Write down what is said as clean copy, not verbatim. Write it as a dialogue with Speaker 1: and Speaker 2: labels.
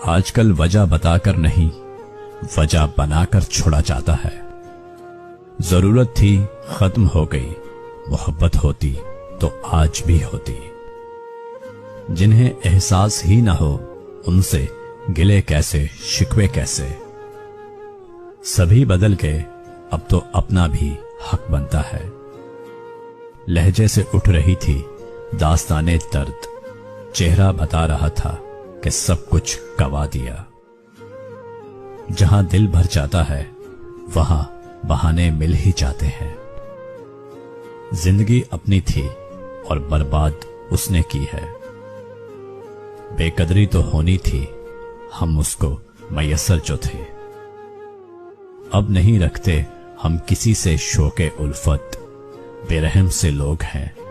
Speaker 1: आजकल वजह बताकर नहीं, वजह बनाकर छोड़ा जाता है। जरूरत थी खत्म हो गई, मोहब्बत होती तो आज भी होती। जिन्हें एहसास ही ना हो उनसे गिले कैसे, शिकवे कैसे। सभी बदल गए, अब तो अपना भी हक बनता है। लहजे से उठ रही थी दास्ताने दर्द, चेहरा बता रहा था कि सब कुछ गवा दिया। जहां दिल भर जाता है वहां बहाने मिल ही जाते हैं। जिंदगी अपनी थी और बर्बाद उसने की है। बेकदरी तो होनी थी, हम उसको मयस्सर जो थे। अब नहीं रखते हम किसी से शौके उल्फत, बेरहम से लोग हैं